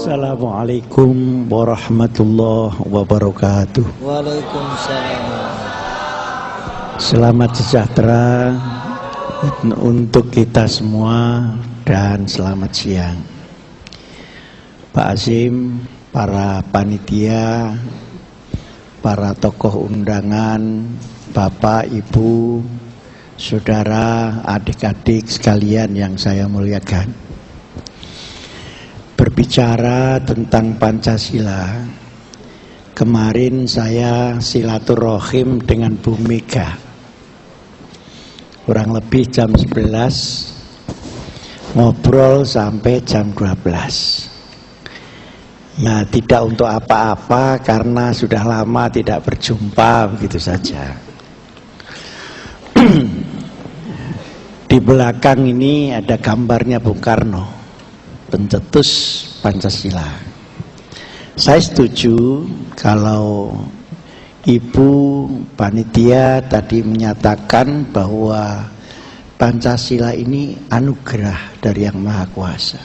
Assalamualaikum warahmatullahi wabarakatuh. Waalaikumsalam. Selamat sejahtera untuk kita semua dan selamat siang. Pak Azim, para panitia, para tokoh undangan, Bapak, Ibu, saudara, adik-adik sekalian yang saya muliakan. Berbicara tentang Pancasila, kemarin saya silaturahim dengan Bu Mega, kurang lebih jam 11, ngobrol sampai jam 12. Ya, tidak untuk apa-apa karena sudah lama tidak berjumpa, begitu saja. Di belakang ini ada gambarnya Bung Karno, pencetus Pancasila. Saya setuju kalau Ibu panitia tadi menyatakan bahwa Pancasila ini anugerah dari Yang Maha Kuasa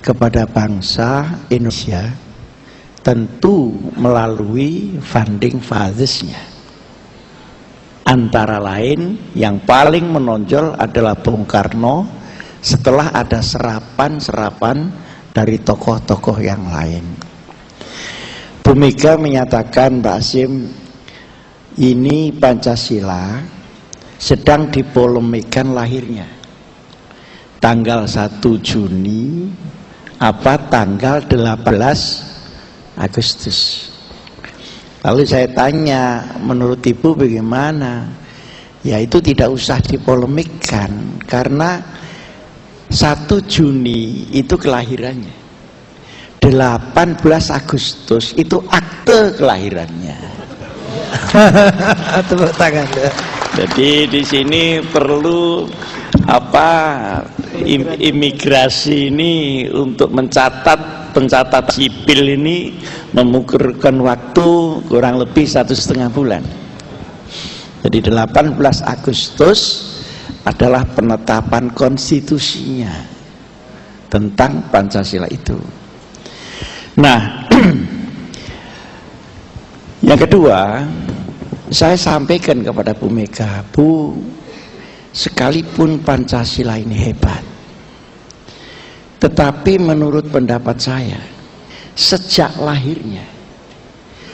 kepada bangsa Indonesia, tentu melalui founding fathers-nya. Antara lain yang paling menonjol adalah Bung Karno, setelah ada serapan-serapan dari tokoh-tokoh yang lain. Bu Mega menyatakan, Mbak Asim, ini Pancasila sedang dipolemikan lahirnya. Tanggal 1 Juni apa tanggal 18 Agustus. Lalu saya tanya, menurut Ibu bagaimana? Ya itu tidak usah dipolemikkan karena 1 Juni itu kelahirannya, 18 Agustus itu akte kelahirannya. Tepuk tangan. Jadi di sini perlu imigrasi ini untuk pencatat sipil ini mengukurkan waktu kurang lebih 1,5 bulan. Jadi 18 Agustus adalah penetapan konstitusinya tentang Pancasila itu. Nah, yang kedua, saya sampaikan kepada Bu Mega, Bu, sekalipun Pancasila ini hebat, tetapi menurut pendapat saya, sejak lahirnya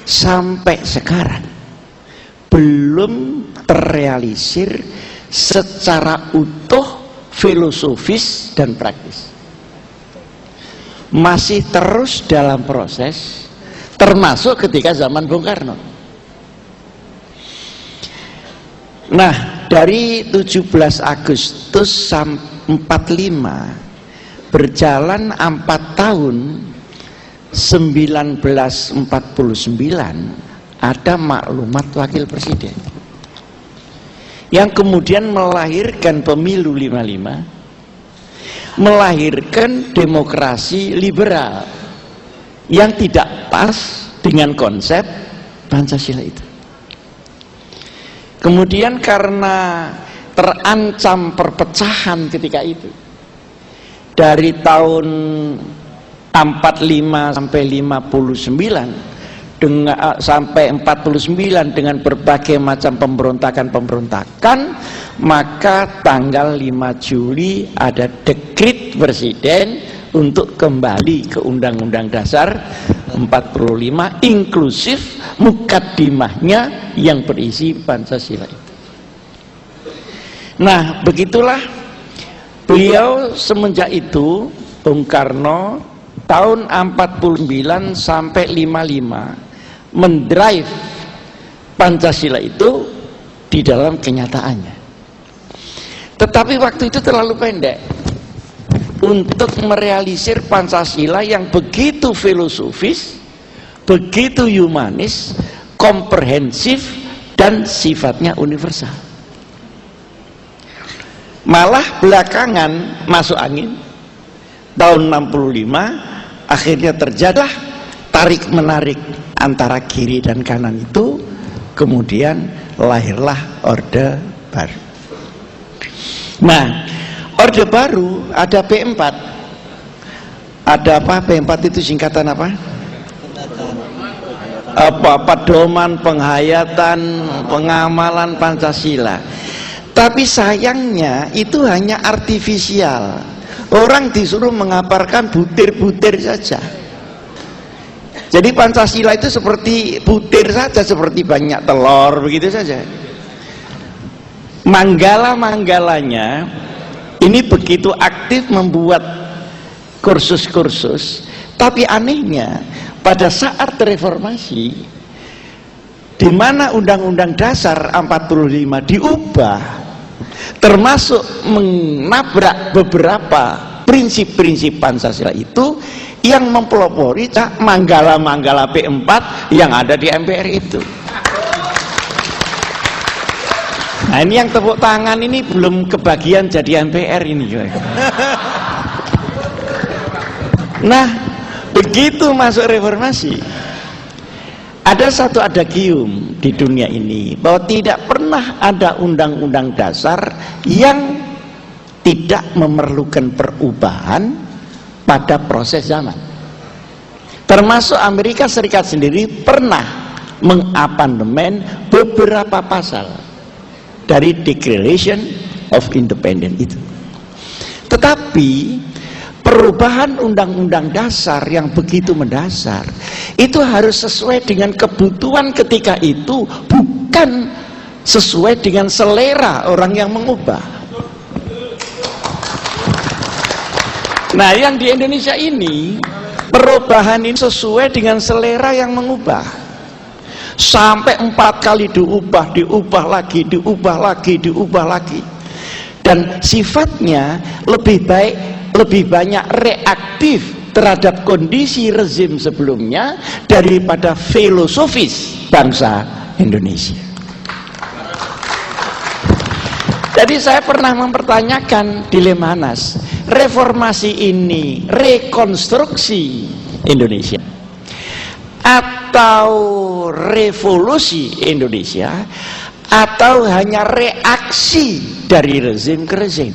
sampai sekarang belum terrealisir secara utuh, filosofis dan praktis. Masih terus dalam proses, termasuk ketika zaman Bung Karno. Nah, dari 17 Agustus 45 berjalan 4 tahun, 1949 ada maklumat wakil presiden yang kemudian melahirkan pemilu 55, melahirkan demokrasi liberal yang tidak pas dengan konsep Pancasila itu. Kemudian karena terancam perpecahan ketika itu, dari tahun 45 sampai 59 sampai 49 dengan berbagai macam pemberontakan, maka tanggal 5 Juli ada dekret presiden untuk kembali ke Undang-Undang Dasar 45 inklusif mukaddimahnya yang berisi Pancasila itu. Nah, begitulah beliau semenjak itu, Bung Karno tahun 49 sampai 55 mendrive Pancasila itu di dalam kenyataannya. Tetapi waktu itu terlalu pendek untuk merealisir Pancasila yang begitu filosofis, begitu humanis, komprehensif, dan sifatnya universal. Malah belakangan masuk angin, tahun 65 akhirnya terjadilah tarik-menarik antara kiri dan kanan itu, kemudian lahirlah Orde Baru. Nah, Orde Baru ada P4. Ada apa? P4 itu singkatan apa? Pedoman, penghayatan, pengamalan Pancasila. Tapi sayangnya itu hanya artifisial. Orang disuruh mengaparkan butir-butir saja. Jadi Pancasila itu seperti butir saja, seperti banyak telur begitu saja. Manggala-manggalanya ini begitu aktif membuat kursus-kursus, tapi anehnya pada saat reformasi, di mana Undang-Undang Dasar 45 diubah, termasuk menabrak beberapa prinsip-prinsip Pancasila itu, yang mempelopori manggala-manggala P4 yang ada di MPR itu. Nah ini yang tepuk tangan ini belum kebagian jadi MPR ini. Nah begitu masuk reformasi, ada satu adagium di dunia ini bahwa tidak pernah ada undang-undang dasar yang tidak memerlukan perubahan pada proses zaman. Termasuk Amerika Serikat sendiri pernah mengamandemen beberapa pasal dari Declaration of Independence itu. Tetapi perubahan undang-undang dasar yang begitu mendasar itu harus sesuai dengan kebutuhan ketika itu, bukan sesuai dengan selera orang yang mengubah. Nah yang di Indonesia ini perubahan ini sesuai dengan selera yang mengubah, sampai 4 kali diubah lagi, dan sifatnya lebih banyak reaktif terhadap kondisi rezim sebelumnya daripada filosofis bangsa Indonesia. Jadi saya pernah mempertanyakan dilema Anas, reformasi ini rekonstruksi Indonesia atau revolusi Indonesia, atau hanya reaksi dari rezim ke rezim,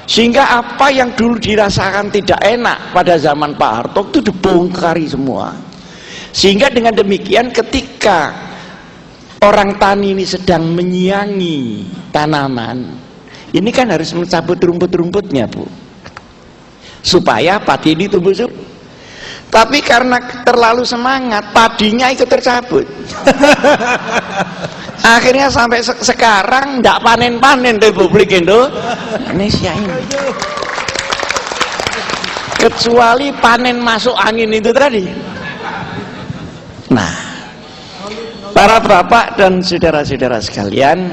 sehingga apa yang dulu dirasakan tidak enak pada zaman Pak Harto itu dibongkari semua, sehingga dengan demikian ketika orang tani ini sedang menyiangi tanaman, ini kan harus mencabut rumput-rumputnya, Bu, supaya padi ini tumbuh subur. Tapi karena terlalu semangat, padinya ikut tercabut. Akhirnya sampai sekarang tidak panen-panen Republik Indonesia ini, kecuali panen masuk angin itu tadi. Nah, para bapak dan saudara-saudara sekalian,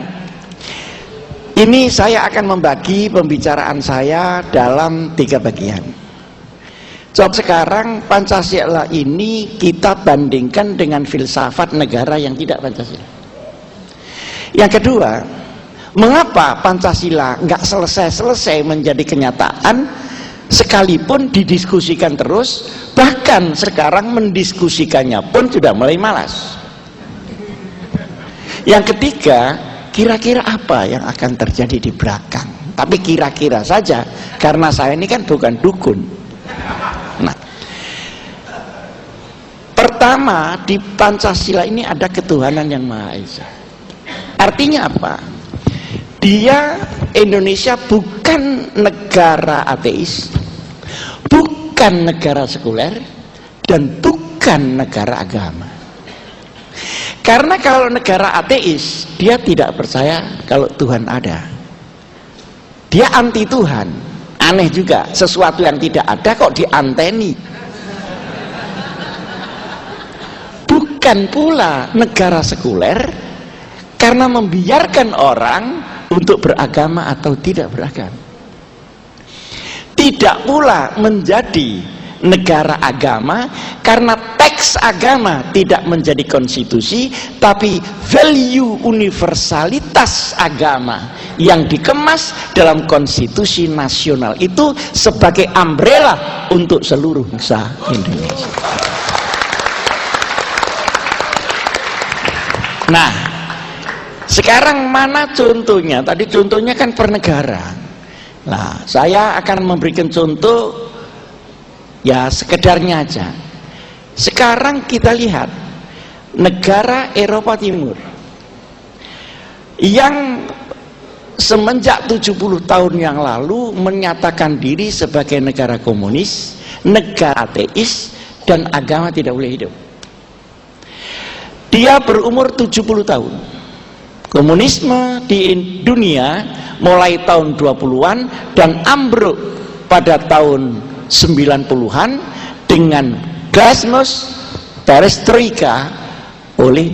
ini saya akan membagi pembicaraan saya dalam 3 bagian. Coba sekarang Pancasila ini kita bandingkan dengan filsafat negara yang tidak Pancasila. Yang kedua, mengapa Pancasila nggak selesai-selesai menjadi kenyataan, sekalipun didiskusikan terus, bahkan sekarang mendiskusikannya pun sudah mulai malas. Yang ketiga, kira-kira apa yang akan terjadi di belakang? Tapi kira-kira saja, karena saya ini kan bukan dukun. Nah, pertama, di Pancasila ini ada ketuhanan yang Maha Esa. Artinya apa? Dia, Indonesia, bukan negara ateis, bukan negara sekuler, dan bukan negara agama. Karena kalau negara ateis, dia tidak percaya kalau Tuhan ada. Dia anti Tuhan. Aneh juga, sesuatu yang tidak ada kok dianteni. Bukan pula negara sekuler, karena membiarkan orang untuk beragama atau tidak beragama. Tidak pula menjadi negara agama karena teks agama tidak menjadi konstitusi, tapi value universalitas agama yang dikemas dalam konstitusi nasional itu sebagai umbrella untuk seluruh bangsa Indonesia. Nah, sekarang mana contohnya? Tadi contohnya kan per negara. Nah, saya akan memberikan contoh ya sekedarnya aja. Sekarang kita lihat negara Eropa Timur yang semenjak 70 tahun yang lalu menyatakan diri sebagai negara komunis, negara ateis, dan agama tidak boleh hidup. Dia berumur 70 tahun. Komunisme di dunia mulai tahun 20-an dan ambruk pada tahun 90-an dengan glasnost perestroika oleh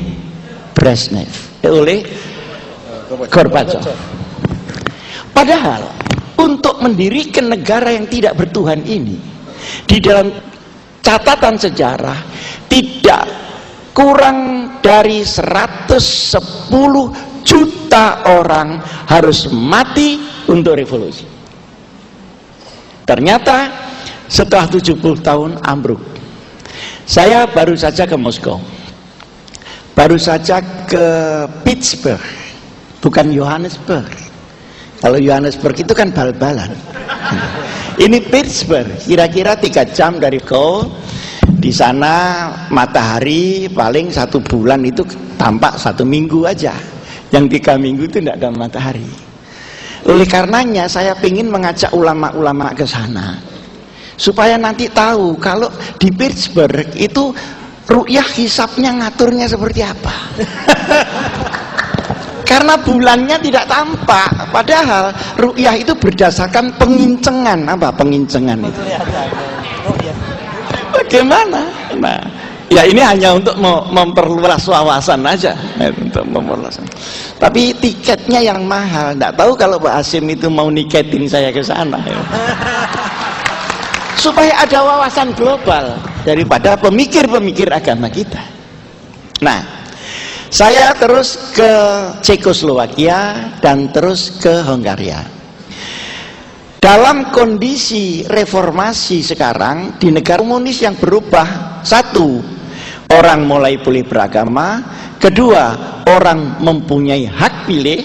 Brezhnev, oleh Gorbachev. Padahal untuk mendirikan negara yang tidak bertuhan ini, di dalam catatan sejarah tidak kurang dari 110 juta orang harus mati untuk revolusi. Ternyata setelah 70 tahun ambruk. Saya baru saja ke Moskow, baru saja ke Pittsburgh, bukan Johannesburg. Kalau Johannesburg itu kan bal-balan. Ini Pittsburgh, kira-kira 3 jam dari Kau. Di sana matahari paling 1 bulan itu tampak 1 minggu aja. Yang 3 minggu itu tidak ada matahari. Oleh karenanya saya ingin mengajak ulama-ulama ke sana supaya nanti tahu kalau di Pittsburgh itu ru'yah hisabnya ngaturnya seperti apa. Karena bulannya tidak tampak, padahal ru'yah itu berdasarkan pengincengan. Apa pengincengan itu? Bagaimana? Nah, ya ini hanya untuk memperluas wawasan aja, untuk memperluas. Tapi tiketnya yang mahal. Tidak tahu kalau Pak Hasim itu mau niketin saya ke sana. Ya. Supaya ada wawasan global daripada pemikir-pemikir agama kita. Nah, saya terus ke Cekoslowakia dan terus ke Hongaria. Dalam kondisi reformasi sekarang di negara komunis yang berubah, 1, orang mulai boleh beragama, 2, orang mempunyai hak pilih,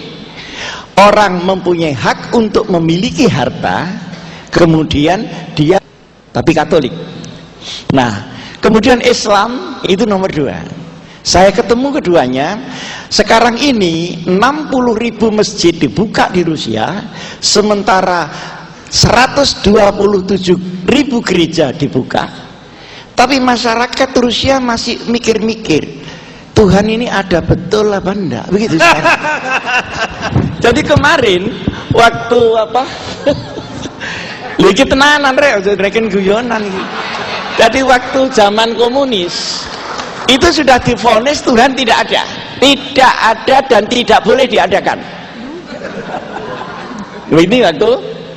orang mempunyai hak untuk memiliki harta, kemudian dia tapi Katolik. Nah, kemudian Islam itu nomor 2. Saya ketemu keduanya. Sekarang ini 60.000 masjid dibuka di Rusia, sementara 127.000 gereja dibuka. Tapi masyarakat Rusia masih mikir-mikir, Tuhan ini ada betul apa enggak? Begitu sekarang. Jadi kemarin waktu apa? Lagi tenanan rek, rekin guyonan. Jadi waktu zaman komunis itu sudah divonis Tuhan tidak ada dan tidak boleh diadakan. Ini waktu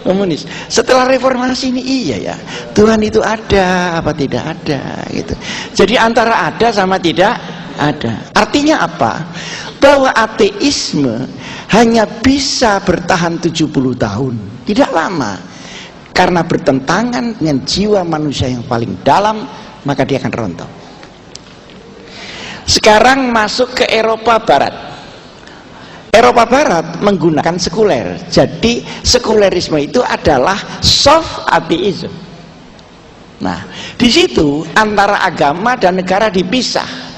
komunis. Setelah reformasi ini iya ya, Tuhan itu ada apa tidak ada gitu. Jadi antara ada sama tidak ada. Artinya apa? Bahwa ateisme hanya bisa bertahan 70 tahun, tidak lama. Karena bertentangan dengan jiwa manusia yang paling dalam, maka dia akan rontok. Sekarang masuk ke Eropa Barat. Eropa Barat menggunakan sekuler. Jadi sekulerisme itu adalah soft atheism. Nah, di situ antara agama dan negara dipisah.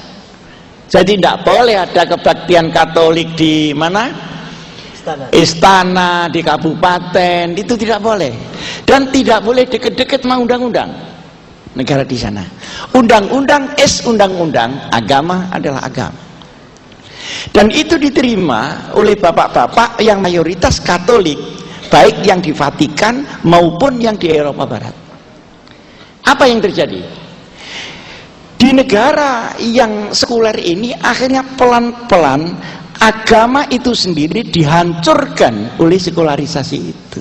Jadi tidak boleh ada kebaktian Katolik di mana? Istana, di kabupaten, itu tidak boleh. Dan tidak boleh deket-deket sama undang-undang negara di sana. Undang-undang undang-undang, agama adalah agama. Dan itu diterima oleh bapak-bapak yang mayoritas Katolik, baik yang di Vatikan maupun yang di Eropa Barat. Apa yang terjadi? Di negara yang sekuler ini akhirnya pelan-pelan agama itu sendiri dihancurkan oleh sekularisasi itu.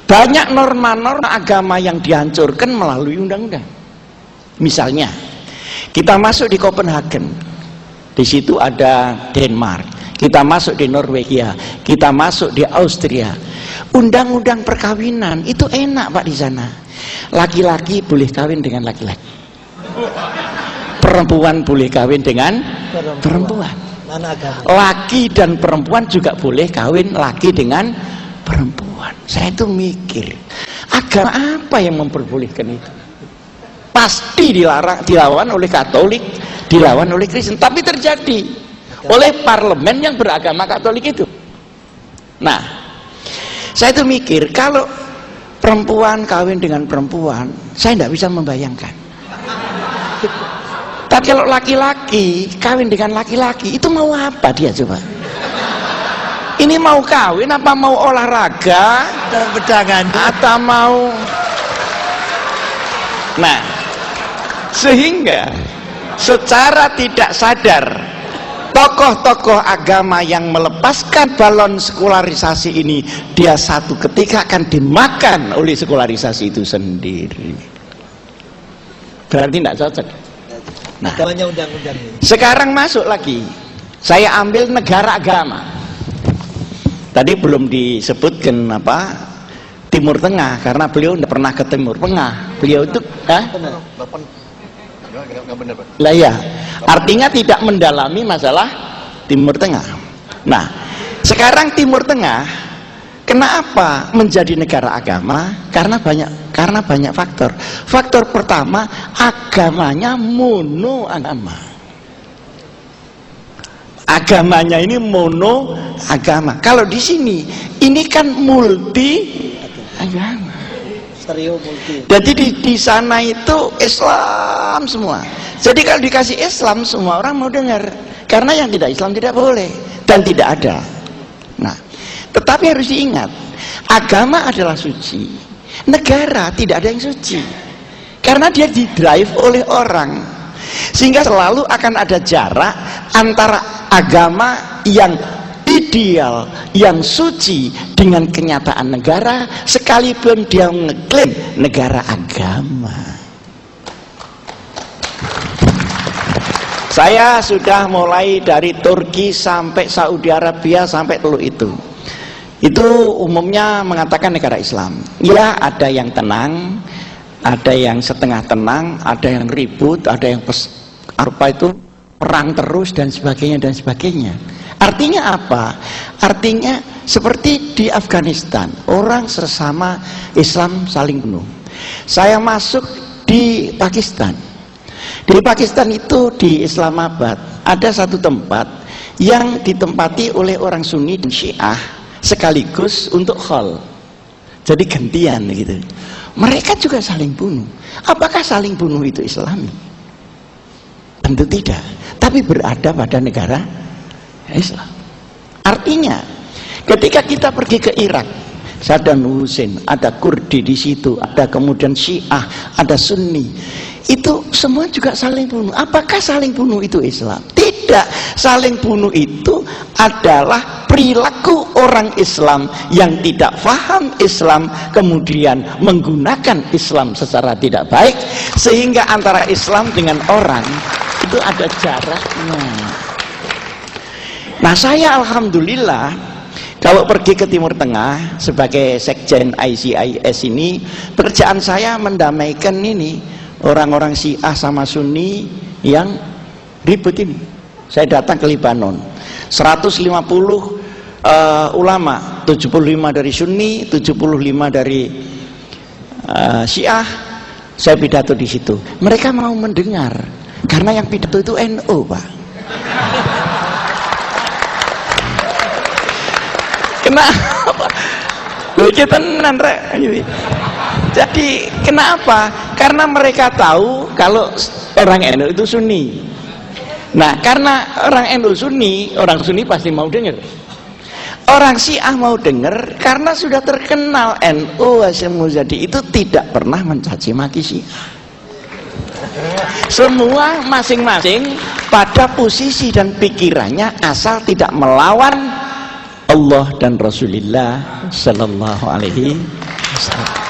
Banyak norma-norma agama yang dihancurkan melalui undang-undang. Misalnya, kita masuk di Copenhagen. Di situ ada Denmark, kita masuk di Norwegia, kita masuk di Austria. Undang-undang perkawinan itu enak Pak di sana. Laki-laki boleh kawin dengan laki-laki, perempuan boleh kawin dengan perempuan. Laki dan perempuan juga boleh kawin laki dengan perempuan. Saya itu mikir, agama apa yang memperbolehkan itu? Pasti dilawan oleh Katolik, dilawan oleh Kristen, tapi terjadi oleh parlemen yang beragama Katolik itu. Nah, saya itu mikir, kalau perempuan kawin dengan perempuan, saya tidak bisa membayangkan. Tapi kalau laki-laki kawin dengan laki-laki, itu mau apa dia coba? Ini mau kawin apa mau olahraga? Atau mau... Nah, sehingga secara tidak sadar tokoh-tokoh agama yang melepaskan balon sekularisasi ini, dia satu ketika akan dimakan oleh sekularisasi itu sendiri. Berarti tidak cocok. Nah, sekarang masuk lagi, saya ambil negara agama. Tadi belum disebutkan apa Timur Tengah, karena beliau tidak pernah ke Timur Tengah. Beliau itu lah ya, artinya tidak mendalami masalah Timur Tengah. Nah, sekarang Timur Tengah kenapa menjadi negara agama? Karena banyak faktor. Faktor pertama, agamanya monoagama. Agamanya ini mono agama. Kalau di sini ini kan multi agama. Jadi di sana itu Islam semua. Jadi kalau dikasih Islam, semua orang mau dengar. Karena yang tidak Islam tidak boleh dan tidak ada. Nah, tetapi harus diingat, agama adalah suci, negara tidak ada yang suci. Karena dia didrive oleh orang, sehingga selalu akan ada jarak antara agama yang ideal, yang suci dengan kenyataan negara, sekalipun dia ngeklaim negara agama. Saya sudah mulai dari Turki sampai Saudi Arabia sampai Teluk itu umumnya mengatakan negara Islam. Ya, ada yang tenang, ada yang setengah tenang, ada yang ribut, ada yang perang terus dan sebagainya. Artinya apa? Artinya seperti di Afghanistan, orang sesama Islam saling bunuh. Saya masuk di Pakistan. Di Pakistan itu di Islamabad ada satu tempat yang ditempati oleh orang Sunni dan Syiah sekaligus untuk khol. Jadi gantian gitu. Mereka juga saling bunuh. Apakah saling bunuh itu Islami? Tentu tidak. Tapi berada pada negara Islam. Artinya, ketika kita pergi ke Irak, Saddam Hussein, ada Kurdi di situ, ada kemudian Syiah, ada Sunni, itu semua juga saling bunuh. Apakah saling bunuh itu Islam? Tidak. Saling bunuh itu adalah perilaku orang Islam yang tidak paham Islam, kemudian menggunakan Islam secara tidak baik, sehingga antara Islam dengan orang itu ada jaraknya. Nah, saya alhamdulillah kalau pergi ke Timur Tengah sebagai sekjen ICIS ini, pekerjaan saya mendamaikan ini orang-orang Syiah sama Sunni yang ribut ini. Saya datang ke Lebanon, 150 ulama, 75 dari Sunni, 75 dari Syiah. Saya pidato di situ. Mereka mau mendengar karena yang pidato itu NU, Pak. Kenapa? Tenan rek. Jadi kenapa? Karena mereka tahu kalau orang NU itu Sunni. Nah, karena orang NU Sunni, orang Sunni pasti mau dengar. Orang Syiah mau dengar karena sudah terkenal NU Hasyim Muzadi itu tidak pernah mencaci maki Syiah. Semua masing-masing pada posisi dan pikirannya asal tidak melawan Allah dan Rasulullah Sallallahu Alaihi Wasallam.